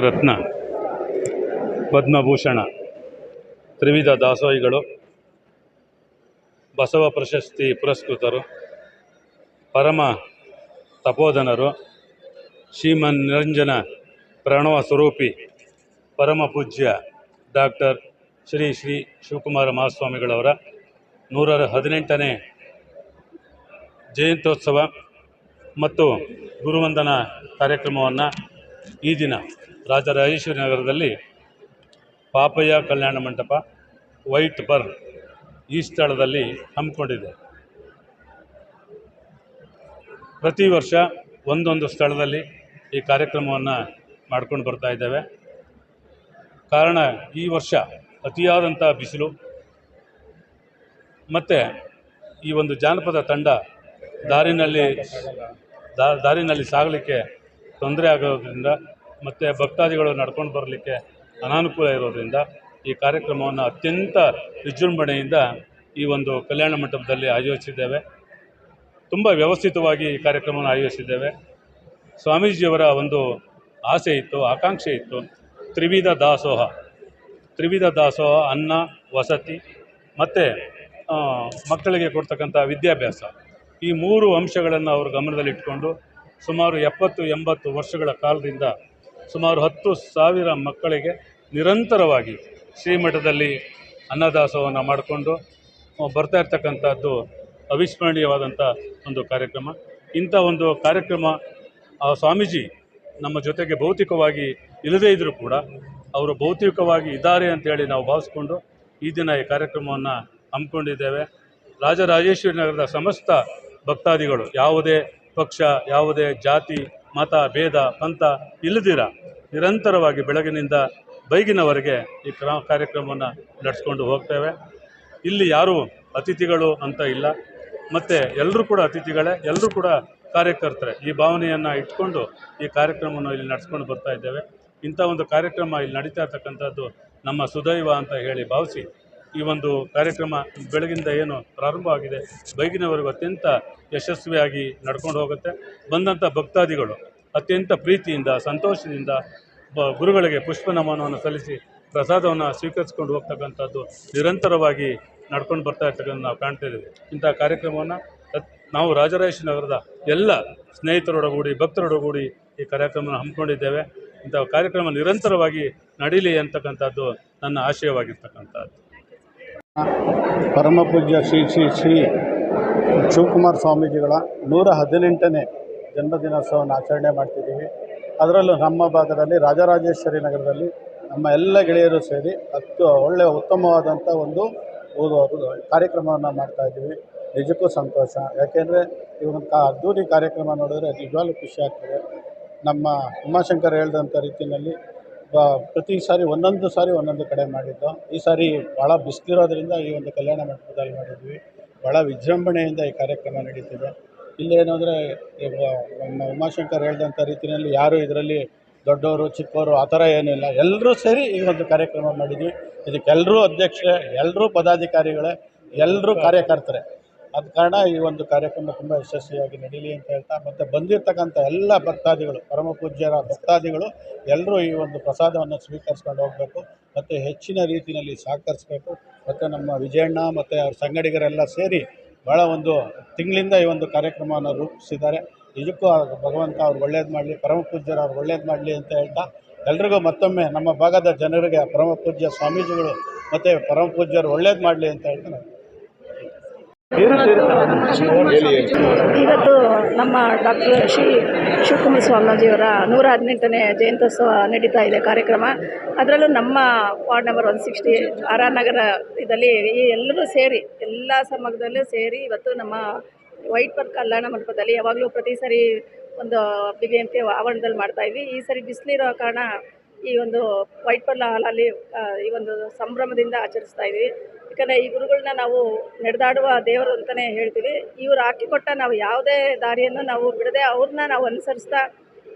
ರತ್ನ, ಪದ್ಮಭೂಷಣ, ತ್ರಿವಿಧ ದಾಸೋಹಿಗಳು, ಬಸವ ಪ್ರಶಸ್ತಿ ಪುರಸ್ಕೃತರು, ಪರಮ ತಪೋಧನರು, ಶ್ರೀಮನ್ ನಿರಂಜನ ಪ್ರಣವ ಸ್ವರೂಪಿ ಪರಮ ಪೂಜ್ಯ ಡಾಕ್ಟರ್ ಶ್ರೀ ಶ್ರೀ ಶಿವಕುಮಾರ ಮಹಾಸ್ವಾಮಿಗಳವರ 118ನೇ ಜಯಂತ್ಯೋತ್ಸವ ಮತ್ತು ಗುರುವಂದನಾ ಕಾರ್ಯಕ್ರಮವನ್ನು ಈ ದಿನ ರಾಜರಾಜೇಶ್ವರಿ ನಗರದಲ್ಲಿ ಪಾಪಯ್ಯ ಕಲ್ಯಾಣ ಮಂಟಪ ವೈಟ್ ಬರ್ನ್ ಈ ಸ್ಥಳದಲ್ಲಿ ಹಮ್ಮಿಕೊಂಡಿದೆ. ಪ್ರತಿ ವರ್ಷ ಒಂದೊಂದು ಸ್ಥಳದಲ್ಲಿ ಈ ಕಾರ್ಯಕ್ರಮವನ್ನು ಮಾಡ್ಕೊಂಡು ಬರ್ತಾ ಇದ್ದೇವೆ. ಕಾರಣ ಈ ವರ್ಷ ಅತಿಯಾದಂಥ ಬಿಸಿಲು ಮತ್ತು ಈ ಒಂದು ಜಾನಪದ ತಂಡ ದಾರಿನಲ್ಲಿ ಸಾಗಲಿಕ್ಕೆ ತೊಂದರೆ ಆಗೋದ್ರಿಂದ ಮತ್ತು ಭಕ್ತಾದಿಗಳು ನಡ್ಕೊಂಡು ಬರಲಿಕ್ಕೆ ಅನಾನುಕೂಲ ಇರೋದರಿಂದ ಈ ಕಾರ್ಯಕ್ರಮವನ್ನು ಅತ್ಯಂತ ವಿಜೃಂಭಣೆಯಿಂದ ಈ ಒಂದು ಕಲ್ಯಾಣ ಮಂಟಪದಲ್ಲಿ ಆಯೋಜಿಸಿದ್ದೇವೆ. ತುಂಬ ವ್ಯವಸ್ಥಿತವಾಗಿ ಈ ಕಾರ್ಯಕ್ರಮವನ್ನು ಆಯೋಜಿಸಿದ್ದೇವೆ. ಸ್ವಾಮೀಜಿಯವರ ಒಂದು ಆಸೆ ಇತ್ತು, ಆಕಾಂಕ್ಷೆ ಇತ್ತು. ತ್ರಿವಿಧ ದಾಸೋಹ ಅನ್ನ, ವಸತಿ ಮತ್ತು ಮಕ್ಕಳಿಗೆ ಕೊಡ್ತಕ್ಕಂಥ ವಿದ್ಯಾಭ್ಯಾಸ, ಈ 3 ಅಂಶಗಳನ್ನು ಅವರು ಗಮನದಲ್ಲಿಟ್ಟುಕೊಂಡು ಸುಮಾರು 70-80 ವರ್ಷಗಳ ಕಾಲದಿಂದ ಸುಮಾರು 10,000 ಮಕ್ಕಳಿಗೆ ನಿರಂತರವಾಗಿ ಶ್ರೀಮಠದಲ್ಲಿ ಅನ್ನದಾಸೋಹವನ್ನು ಮಾಡಿಕೊಂಡು ಬರ್ತಾ ಇರ್ತಕ್ಕಂಥದ್ದು ಅವಿಸ್ಮರಣೀಯವಾದಂಥ ಒಂದು ಕಾರ್ಯಕ್ರಮ. ಇಂಥ ಒಂದು ಕಾರ್ಯಕ್ರಮ ಸ್ವಾಮೀಜಿ ನಮ್ಮ ಜೊತೆಗೆ ಭೌತಿಕವಾಗಿ ಇಲ್ಲದೇ ಇದ್ದರೂ ಕೂಡ ಅವರು ಭೌತಿಕವಾಗಿ ಇದ್ದಾರೆ ಅಂತೇಳಿ ನಾವು ಭಾವಿಸ್ಕೊಂಡು ಈ ದಿನ ಈ ಕಾರ್ಯಕ್ರಮವನ್ನು ಹಮ್ಮಿಕೊಂಡಿದ್ದೇವೆ. ರಾಜರಾಜೇಶ್ವರಿ ನಗರದ ಸಮಸ್ತ ಭಕ್ತಾದಿಗಳು ಯಾವುದೇ ಪಕ್ಷ, ಯಾವುದೇ ಜಾತಿ, ಮತ, ಭೇದ, ಪಂಥ ಇಲ್ಲದಿರ ನಿರಂತರವಾಗಿ ಬೆಳಗಿನಿಂದ ಬೈಗಿನವರೆಗೆ ಈ ಕಾರ್ಯಕ್ರಮವನ್ನು ನಡೆಸ್ಕೊಂಡು ಹೋಗ್ತೇವೆ. ಇಲ್ಲಿ ಯಾರೂ ಅತಿಥಿಗಳು ಅಂತ ಇಲ್ಲ, ಮತ್ತು ಎಲ್ಲರೂ ಕೂಡ ಅತಿಥಿಗಳೇ, ಎಲ್ಲರೂ ಕೂಡ ಕಾರ್ಯಕರ್ತರೆ. ಈ ಭಾವನೆಯನ್ನು ಇಟ್ಕೊಂಡು ಈ ಕಾರ್ಯಕ್ರಮವನ್ನು ಇಲ್ಲಿ ನಡೆಸ್ಕೊಂಡು ಬರ್ತಾ ಇದ್ದೇವೆ. ಇಂಥ ಒಂದು ಕಾರ್ಯಕ್ರಮ ಇಲ್ಲಿ ನಡೀತಾ ಇರ್ತಕ್ಕಂಥದ್ದು ನಮ್ಮ ಸುದೈವ ಅಂತ ಹೇಳಿ ಭಾವಿಸಿ ಈ ಒಂದು ಕಾರ್ಯಕ್ರಮ ಬೆಳಗಿಂದ ಏನು ಪ್ರಾರಂಭ ಆಗಿದೆ ಬೈಗಿನವರೆಗೂ ಅತ್ಯಂತ ಯಶಸ್ವಿಯಾಗಿ ನಡ್ಕೊಂಡು ಹೋಗುತ್ತೆ. ಬಂದಂಥ ಭಕ್ತಾದಿಗಳು ಅತ್ಯಂತ ಪ್ರೀತಿಯಿಂದ, ಸಂತೋಷದಿಂದ ಗುರುಗಳಿಗೆ ಪುಷ್ಪ ನಮನವನ್ನು ಸಲ್ಲಿಸಿ ಪ್ರಸಾದವನ್ನು ಸ್ವೀಕರಿಸ್ಕೊಂಡು ಹೋಗ್ತಕ್ಕಂಥದ್ದು ನಿರಂತರವಾಗಿ ನಡ್ಕೊಂಡು ಬರ್ತಾ ಇರ್ತಕ್ಕಂಥ ನಾವು ಕಾಣ್ತಾ ಇದ್ದೀವಿ. ಇಂಥ ಕಾರ್ಯಕ್ರಮವನ್ನು ನಾವು ರಾಜರಾಜೇಶ್ವರಿ ನಗರದ ಎಲ್ಲ ಸ್ನೇಹಿತರೊಡಗೂಡಿ, ಭಕ್ತರೊಡಗೂಡಿ ಈ ಕಾರ್ಯಕ್ರಮವನ್ನು ಹಮ್ಮಿಕೊಂಡಿದ್ದೇವೆ. ಇಂಥ ಕಾರ್ಯಕ್ರಮ ನಿರಂತರವಾಗಿ ನಡೀಲಿ ಅಂತಕ್ಕಂಥದ್ದು ನನ್ನ ಆಶಯವಾಗಿರ್ತಕ್ಕಂಥದ್ದು. ಪರಮ ಪೂಜ್ಯ ಶ್ರೀ ಶ್ರೀ ಶ್ರೀ ಶಿವಕುಮಾರ ಸ್ವಾಮೀಜಿಗಳ 118ನೇ ಜನ್ಮದಿನೋತ್ಸವವನ್ನು ಆಚರಣೆ ಮಾಡ್ತಿದ್ದೀವಿ. ಅದರಲ್ಲೂ ನಮ್ಮ ಭಾಗದಲ್ಲಿ ರಾಜರಾಜೇಶ್ವರಿ ನಗರದಲ್ಲಿ ನಮ್ಮ ಎಲ್ಲ ಗೆಳೆಯರು ಸೇರಿ ಒಳ್ಳೆಯ ಉತ್ತಮವಾದಂಥ ಒಂದು ಕಾರ್ಯಕ್ರಮವನ್ನು ಮಾಡ್ತಾಯಿದ್ದೀವಿ. ನಿಜಕ್ಕೂ ಸಂತೋಷ. ಯಾಕೆಂದರೆ ಈ ಒಂದು ಅದ್ದೂರಿ ಕಾರ್ಯಕ್ರಮ ನೋಡಿದ್ರೆ ನಿಜವಾಗ್ಲೂ ಖುಷಿ ಆಗ್ತದೆ. ನಮ್ಮ ಉಮಾಶಂಕರ್ ಹೇಳಿದಂಥ ರೀತಿಯಲ್ಲಿ ಪ್ರತಿ ಸಾರಿ ಒಂದೊಂದು ಕಡೆ ಮಾಡಿದ್ದು. ಈ ಸಾರಿ ಭಾಳ ಬಿಸಿಲಿರೋದ್ರಿಂದ ಈ ಒಂದು ಕಲ್ಯಾಣ ಮಂಟಪದಲ್ಲಿ ಮಾಡಿದ್ವಿ. ಭಾಳ ವಿಜೃಂಭಣೆಯಿಂದ ಈ ಕಾರ್ಯಕ್ರಮ ನಡೀತಿದೆ. ಇಲ್ಲೇನು ಅಂದರೆ ನಮ್ಮ ಉಮಾಶಂಕರ್ ಹೇಳಿದಂಥ ರೀತಿಯಲ್ಲಿ ಯಾರು ಇದರಲ್ಲಿ ದೊಡ್ಡವರು ಚಿಕ್ಕವರು ಆ ಥರ ಏನಿಲ್ಲ, ಎಲ್ಲರೂ ಸೇರಿ ಈ ಒಂದು ಕಾರ್ಯಕ್ರಮ ಮಾಡಿದ್ವಿ. ಇದಕ್ಕೆಲ್ಲರೂ ಅಧ್ಯಕ್ಷರೇ, ಎಲ್ಲರೂ ಪದಾಧಿಕಾರಿಗಳೇ, ಎಲ್ಲರೂ ಕಾರ್ಯಕರ್ತರೆ. ಆದ ಕಾರಣ ಈ ಒಂದು ಕಾರ್ಯಕ್ರಮ ತುಂಬ ಯಶಸ್ವಿಯಾಗಿ ನಡೀಲಿ ಅಂತ ಹೇಳ್ತಾ, ಮತ್ತು ಬಂದಿರತಕ್ಕಂಥ ಎಲ್ಲ ಭಕ್ತಾದಿಗಳು, ಪರಮ ಪೂಜ್ಯರ ಭಕ್ತಾದಿಗಳು ಎಲ್ಲರೂ ಈ ಒಂದು ಪ್ರಸಾದವನ್ನು ಸ್ವೀಕರಿಸ್ಕೊಂಡು ಹೋಗಬೇಕು ಮತ್ತು ಹೆಚ್ಚಿನ ರೀತಿಯಲ್ಲಿ ಸಹಕರಿಸಬೇಕು. ಮತ್ತು ನಮ್ಮ ವಿಜಯಣ್ಣ ಮತ್ತು ಅವ್ರ ಸಂಗಡಿಗರೆಲ್ಲ ಸೇರಿ ಭಾಳ ಒಂದು ತಿಂಗಳಿಂದ ಈ ಒಂದು ಕಾರ್ಯಕ್ರಮವನ್ನು ರೂಪಿಸಿದ್ದಾರೆ. ನಿಜಕ್ಕೂ ಭಗವಂತ ಅವ್ರು ಒಳ್ಳೇದು ಮಾಡಲಿ, ಪರಮ ಪೂಜ್ಯರು ಅವ್ರು ಒಳ್ಳೇದು ಮಾಡಲಿ ಅಂತ ಹೇಳ್ತಾ, ಎಲ್ರಿಗೂ ಮತ್ತೊಮ್ಮೆ ನಮ್ಮ ಭಾಗದ ಜನರಿಗೆ ಪರಮ ಪೂಜ್ಯ ಸ್ವಾಮೀಜಿಗಳು ಮತ್ತು ಪರಮ ಪೂಜ್ಯರು ಒಳ್ಳೇದು ಮಾಡಲಿ ಅಂತ ಹೇಳ್ತಾ ಇವತ್ತು ನಮ್ಮ ಡಾಕ್ಟರ್ ಶ್ರೀ ಶಿವಕುಮಾರ ಸ್ವಾಮೀಜಿಯವರ 118ನೇ ಜಯಂತ್ಯೋತ್ಸವ ನಡೀತಾ ಇದೆ ಕಾರ್ಯಕ್ರಮ. ಅದರಲ್ಲೂ ನಮ್ಮ ವಾರ್ಡ್ ನಂಬರ್ 160 ಆರ್ ಆರ್ ನಗರ ಇದರಲ್ಲಿ ಎಲ್ಲರೂ ಸೇರಿ, ಎಲ್ಲ ಸಮೂಹದಲ್ಲೂ ಸೇರಿ ಇವತ್ತು ನಮ್ಮ ವೈಟ್ ಬರ್ನ್ ಕಲ್ಯಾಣ ಮಂಟಪದಲ್ಲಿ ಯಾವಾಗಲೂ ಪ್ರತಿ ಸರಿ ಒಂದು BBMP ಆವರಣದಲ್ಲಿ ಮಾಡ್ತಾಯಿದ್ವಿ. ಈ ಸರಿ ಬಿಸಿಲಿರೋ ಕಾರಣ ಈ ಒಂದು ವೈಟ್ ಬರ್ನ್ ಹಾಲಲ್ಲಿ ಈ ಒಂದು ಸಂಭ್ರಮದಿಂದ ಆಚರಿಸ್ತಾ ಇದ್ವಿ. ಯಾಕಂದರೆ ಈ ಗುರುಗಳನ್ನ ನಾವು ನಡೆದಾಡುವ ದೇವರು ಅಂತಲೇ ಹೇಳ್ತೀವಿ. ಇವರು ಹಾಕಿಕೊಟ್ಟ ನಾವು ಯಾವುದೇ ದಾರಿಯನ್ನು ನಾವು ಬಿಡದೆ ಅವ್ರನ್ನ ನಾವು ಅನುಸರಿಸ್ತಾ,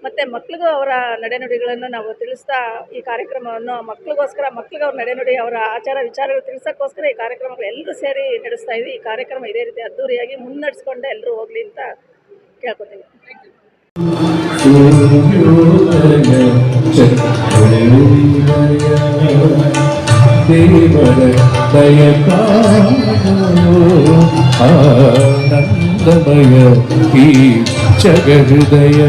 ಮತ್ತು ಮಕ್ಳಿಗೂ ಅವರ ನಡೆನುಡಿಗಳನ್ನು ನಾವು ತಿಳಿಸ್ತಾ ಈ ಕಾರ್ಯಕ್ರಮವನ್ನು ಮಕ್ಳಿಗೆ ಅವ್ರ ನಡೆನುಡಿ, ಅವರ ಆಚಾರ ವಿಚಾರಗಳು ತಿಳಿಸೋಕ್ಕೋಸ್ಕರ ಈ ಕಾರ್ಯಕ್ರಮಗಳು ಎಲ್ಲರೂ ಸೇರಿ ನಡೆಸ್ತಾ ಇದ್ವಿ. ಈ ಕಾರ್ಯಕ್ರಮ ಇದೇ ರೀತಿ ಅದ್ದೂರಿಯಾಗಿ ಮುನ್ನಡೆಸ್ಕೊಂಡೆ ಎಲ್ಲರೂ ಹೋಗಲಿ ಅಂತ ಕೇಳ್ಕೊತೀನಿ. ಸೂರ್ಯೋದಯ ಚಂದ್ರೋದಯ ದೇವರ ದಯ ಆನಂದಮಯ ಈ ಜಗಹೃದಯ.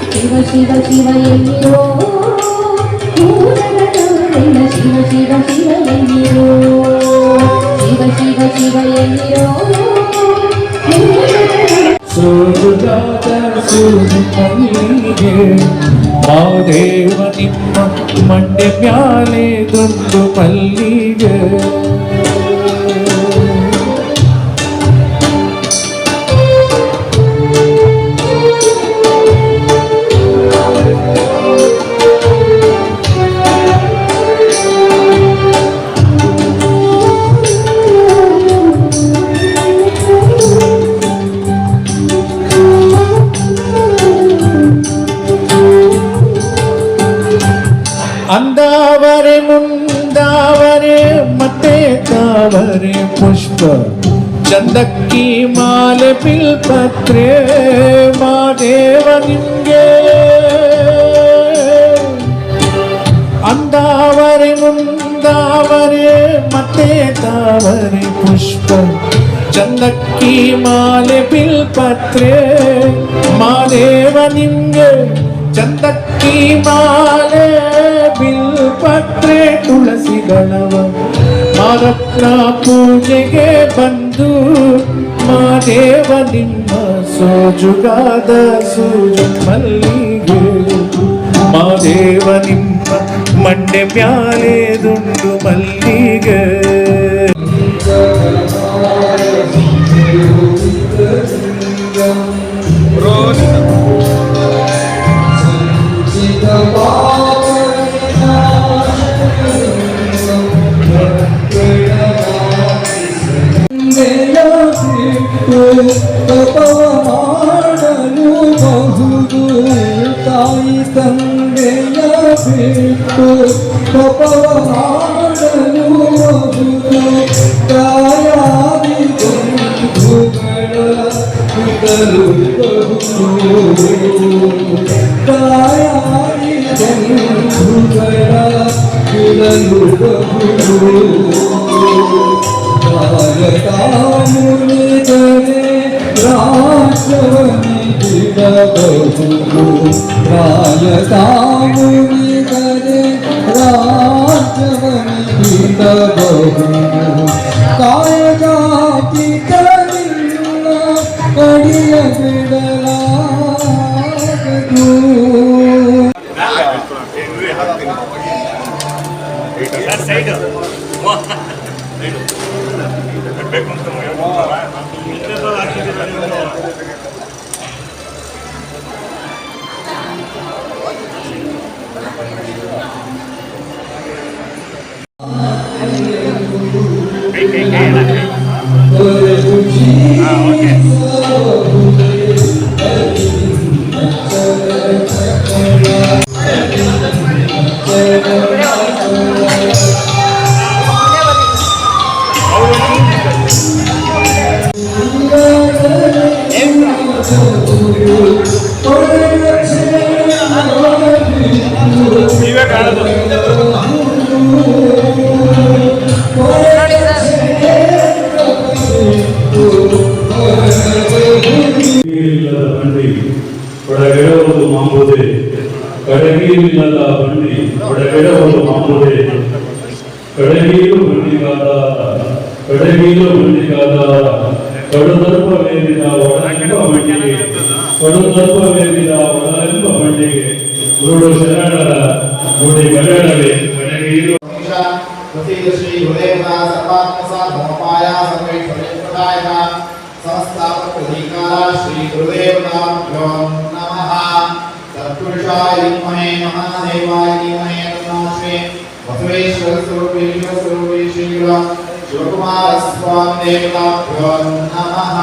ಶಿವ ಶಿವ ಎನ್ನಿರೋ ಶಿವ ಶಿವ ಶಿವ ಎನ್ನಿರೋ ಶಿವ ಶಿವ ಶಿವ ಎನ್ನಿರೋ ಸೋಜುಗಾದ ಸೂಜಿಗೆ ಮಾದೇವ ನಿಮ್ಮ ಮಂಡೆ ಮ್ಯಾಲೆ ದುಂಡು ಮಲ್ಲಿಗೆ ಅಂದಾವರೆ ಮುಂದಾವರೆ ಮತ್ತೆ ತಾವರೆ ಪುಷ್ಪ ಚಂದಕ್ಕಿ ಮಾಲೆ ಬಿಲ್ಪತ್ರೆ ಮಾದೇವ ನಿಮ್ಗೆ ಅಂದಾವರೆ ಮುಂದಾವರೆ ಮತ್ತೆ ತಾವರೆ ಪುಷ್ಪ ಚಂದಕ್ಕಿ ಮಾಲೆ ಬಿಲ್ಪತ್ರೆ ಮಾದೇವ ನಿಮ್ಗೆ ಚಂದಕ್ಕಿ ಮಾಲೆ ಬಿಲ್ಪತ್ರೆ ತುಳಸಿ ದಳವ ಮಾರತ್ನ ಪೂಜೆಗೆ ಬಂದು ಮಾದೇವ ನಿಮ್ಮ ಸೋಜುಗಾದ ಸೂಜು ಮಲ್ಲಿಗೆ ಮಾದೇವ ನಿಮ್ಮ ಮಂಡೆ ಮ್ಯಾಲೆ ದುಂಡು ಮಲ್ಲಿಗೆ ತಪವ ಮಾಡಲು ಬಹುದು ತಾಯಿ ತಂದೆಯ ಬಿಟ್ಟು ತಪವ ಮಾಡಲು ಬಹುದು ತಾಯಾದಿ ಬಂಧುಗಳ ಬಿಡಲು ಬಹುದು ತಾಯಾದಿ ಬಂಧುಗಳ ಬಿಡಲು ಬಹುದು ಮುನಿದರೆ ರಾಜವನಿ ಬಿಡಬಹುದು ಮುನಿದರೆ ರಾಜವನಿ ಬಿಡಬಹುದು ಕಾಯಗಾತಿ ಕಲಿಲ್ಲ ಕಡಿಯ ಬಿಡಲಾಗದು ಒಳಗೆಡಬಹುದು ಮಾಂಬುದೆ ಕಡಗೀರಿಲ್ಲದ ಬಂಡಿ ಒಳಗೆಡಬಹುದು ಮಾಂಬುದೆ ಕಡಗೀರು ಬಂಡಿಗಾದ ಕಡುದರ್ಪ ವೇದಿದ ಒಳಲೆಂಬ ಬಂಡಿಗೆ ಕಡುದರ್ಪ ವೇದಿದ ಒಳಲೆಂಬ ಬಂಡಿಗೆ ಗುರುಡು ಶರಣರ ಗುಡಿ ಗಡಗಡೆ ಕಡಗೀರು ಶ್ರೀ ಹೃದಯ ಸರ್ವಾತ್ಮಸ ಧರ್ಮಪಾಯ ಸರ್ವೇ ಸಮಸ್ತಾಪಕ श्री गुरुदेवताभ्यो नमः सत्पुरुषाय विद्महे महादेवाय धीमहि तन्नो श्री बसवेश्वर स्वरूपे श्री शिवकुमार स्वामी देवताभ्यो नमः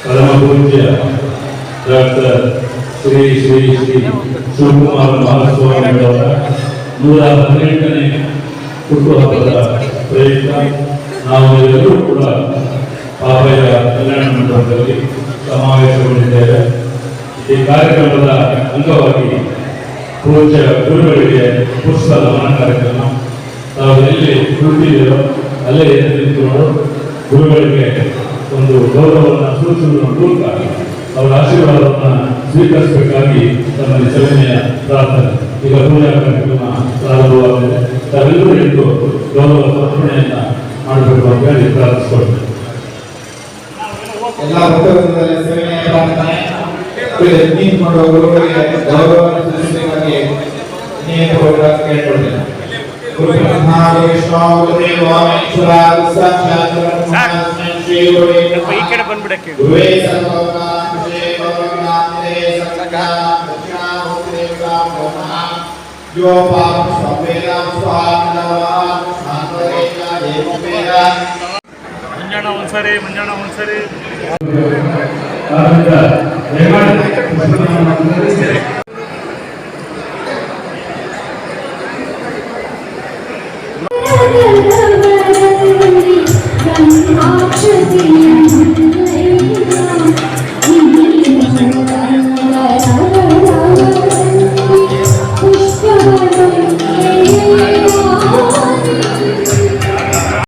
ಪರಮ ಪೂಜ್ಯ ಡಾಕ್ಟರ್ ಶ್ರೀ ಶ್ರೀ ಶ್ರೀ ಶಿವಕುಮಾರ ಮಹಾಸ್ವಾಮಿಯವರ 118ನೇ ಹುಟ್ಟುಹಬ್ಬದ ಪ್ರಯುಕ್ತ ನಾವು ಎಲ್ಲರೂ ಕೂಡ ಪಾಪಯ್ಯ ಕಲ್ಯಾಣ ಮಂಟಪದಲ್ಲಿ ಸಮಾವೇಶಗೊಂಡಿದ್ದೇವೆ. ಈ ಕಾರ್ಯಕ್ರಮದ ಅಂಗವಾಗಿ ಪೂಜ್ಯ ಗುರುಗಳಿಗೆ ಪುಷ್ಪ ನಮನ ಕಾರ್ಯಕ್ರಮ ನಾವು ಎಲ್ಲಿ ಕುಳಿತಿದ್ದೀರೋ ಅಲ್ಲೇ ಎದ್ದು ನಿಂತುಕೊಂಡು ಗುರುಗಳಿಗೆ ಒಂದು ಗೌರವವನ್ನು ಸೂಚಿಸುವ ಮೂಲಕ ಅವರ ಆಶೀರ್ವಾದವನ್ನು ಸ್ವೀಕರಿಸಬೇಕಾಗಿ ತಮ್ಮಲ್ಲಿ ಸವಿನಯ ಪ್ರಾರ್ಥನೆ. ಈಗ ಪೂಜಾ ಕಾರ್ಯಕ್ರಮ ಪ್ರಾರಂಭವಾಗಿದೆ. ತಾವೆಲ್ಲರೂ ಇದ್ದು ಗೌರವ ಸಮರ್ಪಣೆಯನ್ನ ಮಾಡಬೇಕು ಅಂತ ಹೇಳಿ ಪ್ರಾರ್ಥಿಸಿಕೊಳ್ತೇವೆ. ಎಲ್ಲ ಭಕ್ತವೃಂದದಲ್ಲಿ ಸೇವೆಯ ಪ್ರಾರ್ಥನೆ ನಿಂತ್ಕೊಂಡು ಗುರುಗಳಿಗೆ ಗೌರವವನ್ನು ಸಲ್ಲಿಸಬೇಕಾಗಿ ನಿಯಮವಾಗಿ ಕೇಳಿಕೊಳ್ಳುತ್ತೇನೆ. ಗುರುಬ್ರಹ್ಮ ವಿಷ್ಣು ಗುರುದೇವೋಮೇಶ್ವರ ಸಾಕ್ಷಾತ್ ಪರಬ್ರಹ್ಮ ಶ್ರೀ ಗುರುವೇ ಸರ್ವೋಪಕಾರೇ ಭಗವಾನೇ ಸತ್ಯಂ ದಕ್ಷಿಣಾಮೂರ್ತಿದೇವತಾಭ್ಯೋ ನಮಃ. ಯೋ ಪಾಪಂ ಸ್ವವೇದಂ ಸ್ವಾಮಿನವಃ ಶಾಂತರೇಕ ದೇವವೇದ ಮಂಜಾಣ ಒಂದ್ಸರಿ Thank you.